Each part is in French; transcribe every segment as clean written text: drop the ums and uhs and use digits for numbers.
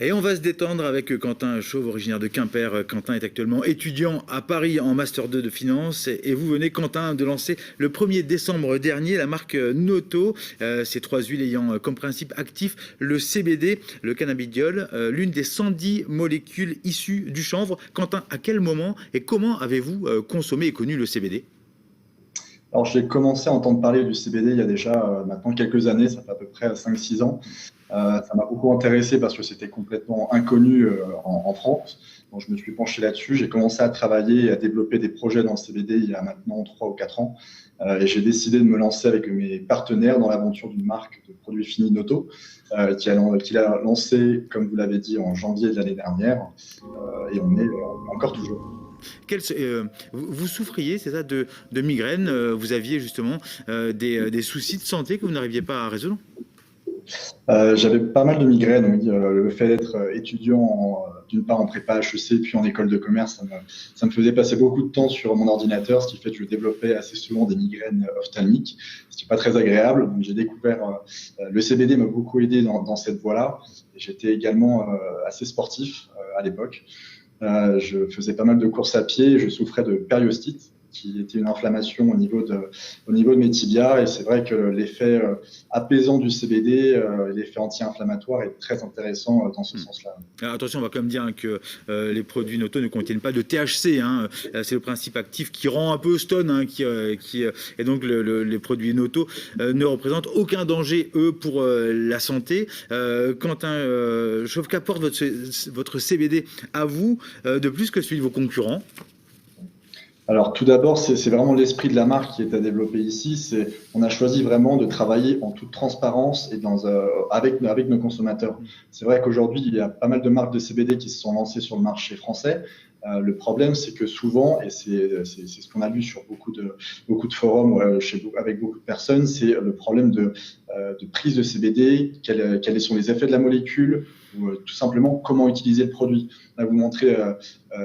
Et on va se détendre avec Quentin Chauve, originaire de Quimper. Quentin est actuellement étudiant à Paris en Master 2 de finance. Et vous venez, Quentin, de lancer le 1er décembre dernier la marque Noto. Ces trois huiles ayant comme principe actif le CBD, le cannabidiol, l'une des 110 molécules issues du chanvre. Quentin, à quel moment et comment avez-vous consommé et connu le CBD ? Alors, j'ai commencé à entendre parler du CBD il y a déjà maintenant quelques années, ça fait à peu près 5-6 ans. Ça m'a beaucoup intéressé parce que c'était complètement inconnu en France. Donc, je me suis penché là-dessus. J'ai commencé à travailler et à développer des projets dans le CBD il y a maintenant 3 ou 4 ans. Et j'ai décidé de me lancer avec mes partenaires dans l'aventure d'une marque de produits finis Noto qui a lancé, comme vous l'avez dit, en janvier de l'année dernière. Et on est encore toujours. Vous souffriez, c'est ça, de migraines. Vous aviez justement des soucis de santé que vous n'arriviez pas à résoudre ? J'avais pas mal de migraines, oui. Le fait d'être étudiant, d'une part en prépa HEC, puis en école de commerce, ça me faisait passer beaucoup de temps sur mon ordinateur, ce qui fait que je développais assez souvent des migraines ophtalmiques, ce qui n'est pas très agréable. Donc, j'ai découvert, le CBD m'a beaucoup aidé dans cette voie-là. J'étais également assez sportif à l'époque. Je faisais pas mal de courses à pied, je souffrais de périostite, qui était une inflammation au niveau de mes tibias. Et c'est vrai que l'effet apaisant du CBD, l'effet anti-inflammatoire est très intéressant dans ce sens-là. Alors, attention, on va quand même dire que les produits Noto ne contiennent pas de THC. C'est le principe actif qui rend un peu stone. Et donc, les produits Noto ne représentent aucun danger, eux, pour la santé. Quentin Chauve, qu'apporte votre CBD à vous de plus que celui de vos concurrents ? Alors tout d'abord, c'est vraiment l'esprit de la marque qui est à développer ici. On a choisi vraiment de travailler en toute transparence et avec nos consommateurs. C'est vrai qu'aujourd'hui, il y a pas mal de marques de CBD qui se sont lancées sur le marché français. Le problème, c'est que souvent, et c'est ce qu'on a lu sur beaucoup de forums avec beaucoup de personnes, c'est le problème de prise de CBD, quels sont les effets de la molécule, ou tout simplement comment utiliser le produit. Là, vous montrez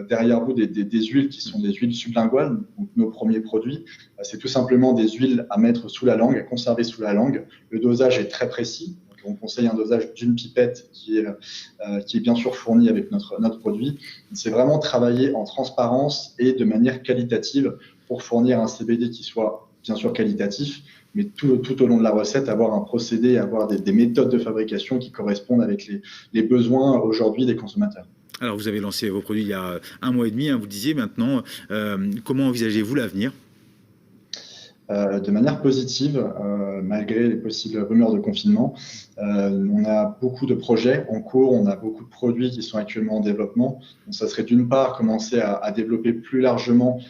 derrière vous des huiles qui sont des huiles sublinguales, donc nos premiers produits. C'est tout simplement des huiles à mettre sous la langue, à conserver sous la langue. Le dosage est très précis. On conseille un dosage d'une pipette qui est bien sûr fourni avec notre produit. C'est vraiment travailler en transparence et de manière qualitative pour fournir un CBD qui soit bien sûr qualitatif, mais tout au long de la recette, avoir un procédé, avoir des méthodes de fabrication qui correspondent avec les besoins aujourd'hui des consommateurs. Alors, vous avez lancé vos produits il y a 1 mois et demi, vous le disiez maintenant. Comment envisagez-vous l'avenir ? De manière positive, malgré les possibles rumeurs de confinement. On a beaucoup de projets en cours, on a beaucoup de produits qui sont actuellement en développement. Donc, ça serait d'une part commencer à développer plus largement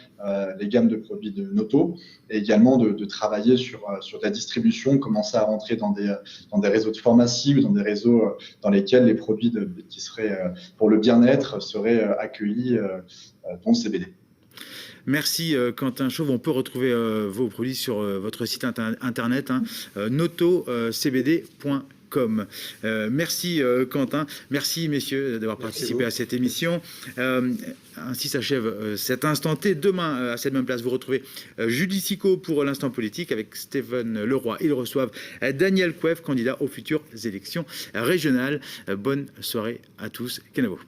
les gammes de produits de Noto et également de travailler sur la distribution, commencer à rentrer dans des réseaux de pharmacie ou dans des réseaux dans lesquels les produits qui seraient pour le bien-être seraient accueillis dans le CBD. Merci Quentin Chauve. On peut retrouver vos produits sur votre site internet notocbd.com. Merci Quentin, merci messieurs d'avoir participé à cette émission. Ainsi s'achève cet instant T. Demain, à cette même place, vous retrouvez Julie Sicot pour l'instant politique avec Stéphane Leroy. Ils reçoivent Daniel Koueff, candidat aux futures élections régionales. Bonne soirée à tous. Kenavo.